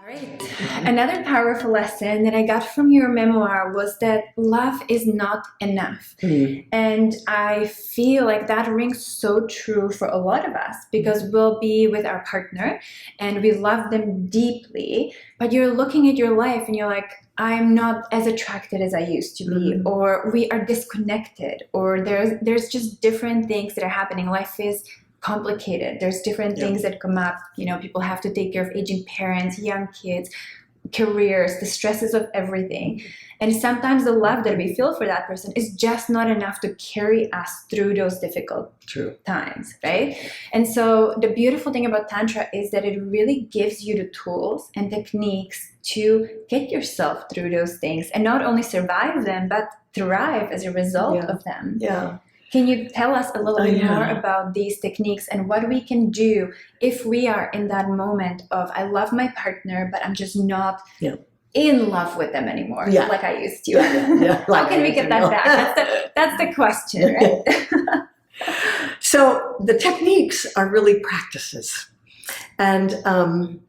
All right. Another powerful lesson that I got from your memoir was that love is not enough. And I feel like that rings so true for a lot of us because we'll be with our partner and we love them deeply, but you're looking at your life and you're like, I'm not as attracted as I used to be, or we are disconnected, or there's just different things that are happening. Life is complicated. There's different things that come up. You know, people have to take care of aging parents, young kids, careers, the stresses of everything. And sometimes the love that we feel for that person is just not enough to carry us through those difficult times, right? And so the beautiful thing about Tantra is that it really gives you the tools and techniques to get yourself through those things and not only survive them, but thrive as a result of them. Can you tell us a little bit more about these techniques and what we can do if we are in that moment of, I love my partner, but I'm just not in love with them anymore, like I used to? How can we get that back? That's the question, right? So the techniques are really practices. And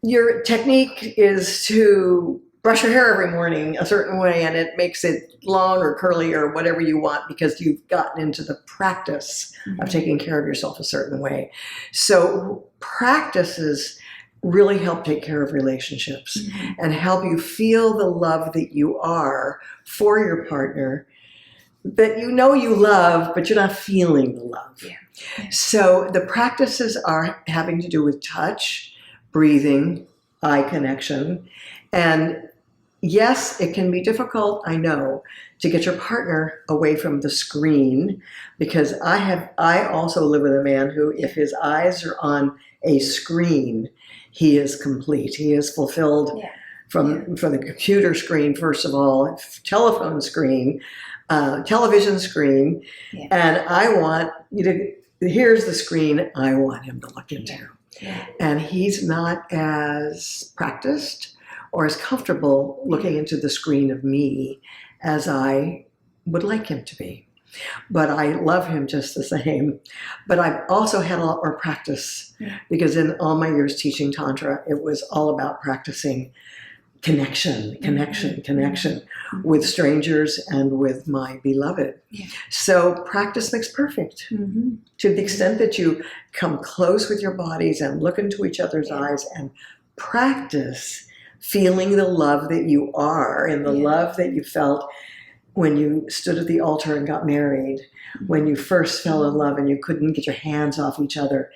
your technique is to brush your hair every morning a certain way, and it makes it long or curly or whatever you want because you've gotten into the practice of taking care of yourself a certain way. So practices really help take care of relationships and help you feel the love that you are for your partner, that you know you love, but you're not feeling the love. So the practices are having to do with touch, breathing, eye connection, and yes, it can be difficult, I know, to get your partner away from the screen, because I also live with a man who, if his eyes are on a screen, he is complete. He is fulfilled from the computer screen, first of all, telephone screen, television screen, and I want you to, here's the screen I want him to look into. And he's not as practiced or as comfortable looking into the screen of me as I would like him to be. But I love him just the same. But I've also had a lot more practice because in all my years teaching Tantra, it was all about practicing connection with strangers and with my beloved. So practice makes perfect. To the extent that you come close with your bodies and look into each other's eyes and practice feeling the love that you are and the love that you felt when you stood at the altar and got married, when you first fell in love and you couldn't get your hands off each other.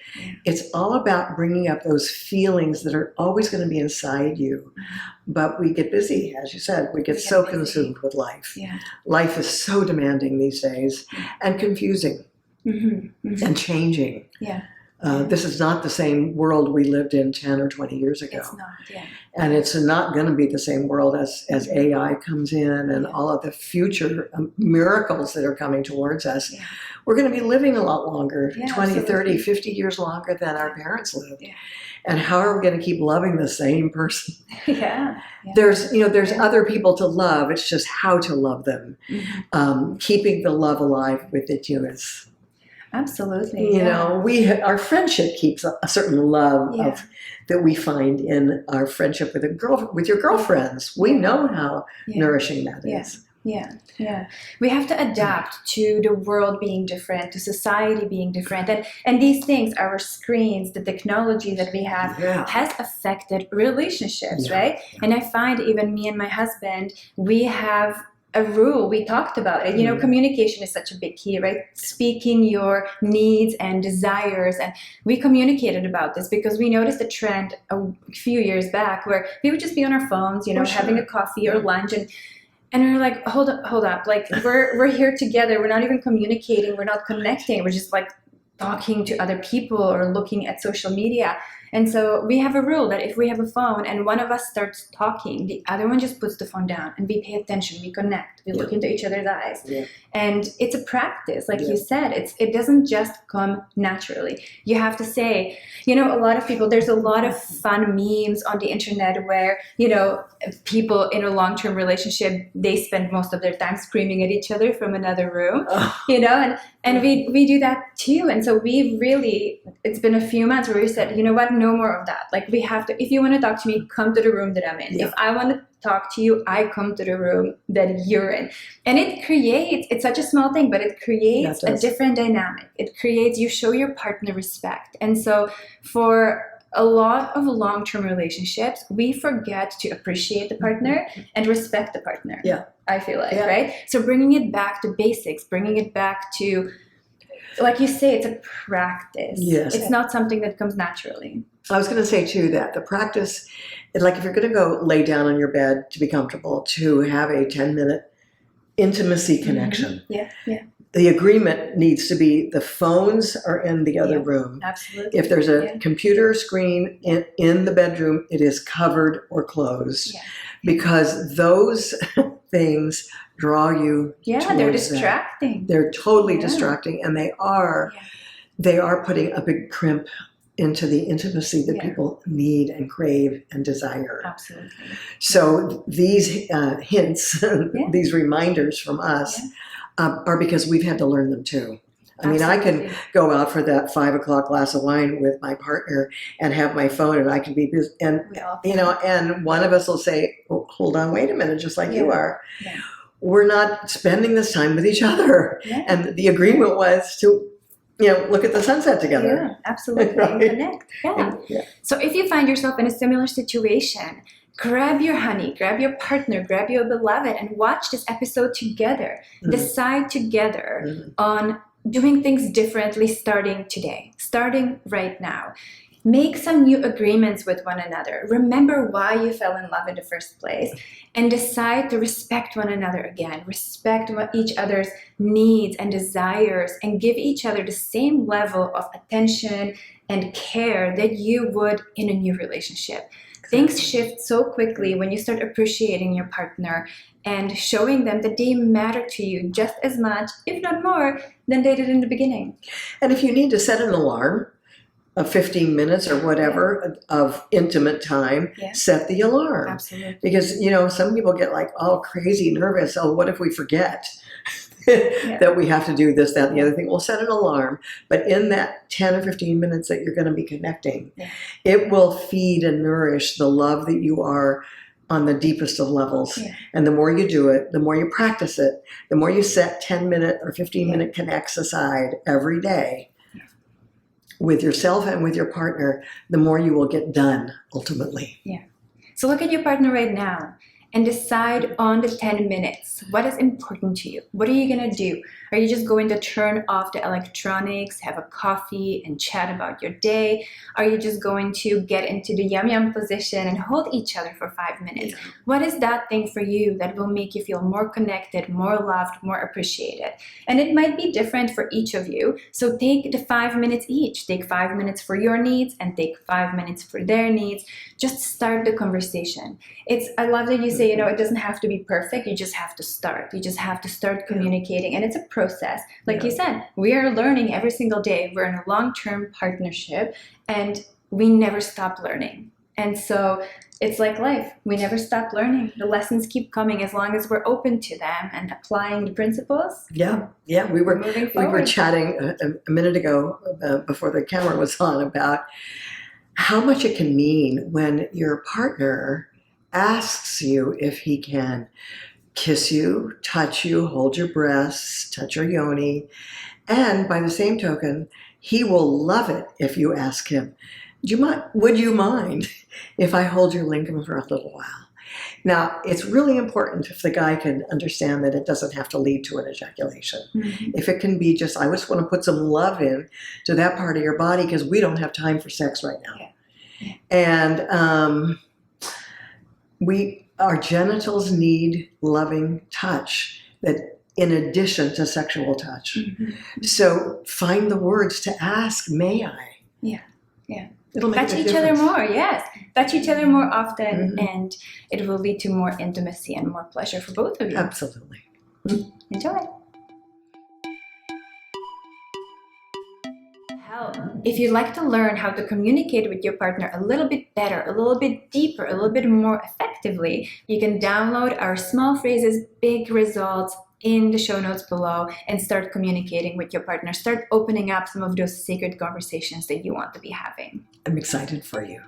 It's all about bringing up those feelings that are always going to be inside you. But we get busy, as you said, we get so consumed with life. Life is so demanding these days and confusing and changing. This is not the same world we lived in 10 or 20 years ago. It's not, And it's not going to be the same world as AI comes in and all of the future miracles that are coming towards us. We're going to be living a lot longer, 20, absolutely. 30, 50 years longer than our parents lived. And how are we going to keep loving the same person? There's other people to love. It's just how to love them. Keeping the love alive within you is... Absolutely. You know, our friendship keeps a certain love that we find in our friendship with your girlfriends. We know how nourishing that is. We have to adapt to the world being different, to society being different. And these things, our screens, the technology that we have has affected relationships, right? And I find even me and my husband, we have a rule. We talked about it. You know, communication is such a big key, right? Speaking your needs and desires. And we communicated about this because we noticed a trend a few years back where we would just be on our phones, you know, having a coffee or lunch, and we're like, hold up. Like we're here together. We're not even communicating. We're not connecting. We're just like talking to other people or looking at social media. And so we have a rule that if we have a phone and one of us starts talking, the other one just puts the phone down and we pay attention, we connect, we look into each other's eyes. And it's a practice, like you said, it doesn't just come naturally. You have to say, you know, a lot of people, there's a lot of fun memes on the internet where, you know, people in a long-term relationship, they spend most of their time screaming at each other from another room, you know, and we do that too. And so we really, it's been a few months where we said, you know what, no more of that. Like we have to, if you want to talk to me, come to the room that I'm in. Yeah. If I want to talk to you, I come to the room that you're in. And it creates, it's such a small thing, but it creates a different dynamic. It creates, you show your partner respect. And so for a lot of long-term relationships, we forget to appreciate the partner and respect the partner. Yeah. I feel like, right? So bringing it back to basics, bringing it back to, like you say, it's a practice. Yes. It's not something that comes naturally. I was going to say too that the practice, like if you're going to go lay down on your bed to be comfortable, to have a 10-minute intimacy connection. Yeah, yeah. The agreement needs to be the phones are in the other room. Absolutely. If there's a computer screen in the bedroom, it is covered or closed. Yeah. Because those things draw you towards they're distracting. They're totally distracting, and they are putting a big crimp into the intimacy that people need and crave and desire. Absolutely. So these hints, these reminders from us are because we've had to learn them too. I mean, I can go out for that 5 o'clock glass of wine with my partner and have my phone, and I can be busy, and and one of us will say, oh, "Hold on, wait a minute," just like you are. Yeah. We're not spending this time with each other, and the agreement was to, look at the sunset together. Yeah, absolutely, right? And connect. Yeah. So if you find yourself in a similar situation, grab your honey, grab your partner, grab your beloved, and watch this episode together. Decide together on doing things differently starting today, starting right now. Make some new agreements with one another. Remember why you fell in love in the first place, and decide to respect one another again. Respect what each other's needs and desires, and give each other the same level of attention and care that you would in a new relationship. Things shift so quickly when you start appreciating your partner and showing them that they matter to you just as much, if not more, than they did in the beginning. And if you need to set an alarm of 15 minutes or whatever of intimate time, set the alarm. Absolutely. Because, some people get like all crazy nervous. Oh, what if we forget that we have to do this, that, and the other thing? Well, set an alarm. But in that 10 or 15 minutes that you're going to be connecting, it will feed and nourish the love that you are on the deepest of levels. Yeah. And the more you do it, the more you practice it, the more you set 10-minute or 15-minute connects aside every day with yourself and with your partner, the more you will get done ultimately. Yeah. So look at your partner right now and decide on the 10 minutes. What is important to you? What are you going to do? Are you just going to turn off the electronics, have a coffee, and chat about your day? Are you just going to get into the yum-yum position and hold each other for 5 minutes? Yeah. What is that thing for you that will make you feel more connected, more loved, more appreciated? And it might be different for each of you. So take the 5 minutes each. Take 5 minutes for your needs and take 5 minutes for their needs. Just start the conversation. I love that you say, it doesn't have to be perfect. You just have to start. You just have to start communicating. And it's a process. Like you said, we are learning every single day. We're in a long-term partnership and we never stop learning. And so it's like life. We never stop learning. The lessons keep coming as long as we're open to them and applying the principles. Yeah. We were chatting a minute ago before the camera was on about how much it can mean when your partner asks you if he can kiss you, touch you, hold your breasts, touch your yoni. And by the same token, he will love it if you ask him, would you mind if I hold your lingam for a little while? Now, it's really important if the guy can understand that it doesn't have to lead to an ejaculation. Mm-hmm. If it can be just, I just want to put some love in to that part of your body because we don't have time for sex right now. Yeah. And our genitals need loving touch, that in addition to sexual touch. Mm-hmm. So find the words to ask, may I? Yeah. It'll make touch each other more, yes. Touch each other more often, and it will lead to more intimacy and more pleasure for both of you. Absolutely. Enjoy. If you'd like to learn how to communicate with your partner a little bit better, a little bit deeper, a little bit more effectively, you can download our Small Phrases, Big Results in the show notes below and start communicating with your partner. Start opening up some of those sacred conversations that you want to be having. I'm excited for you.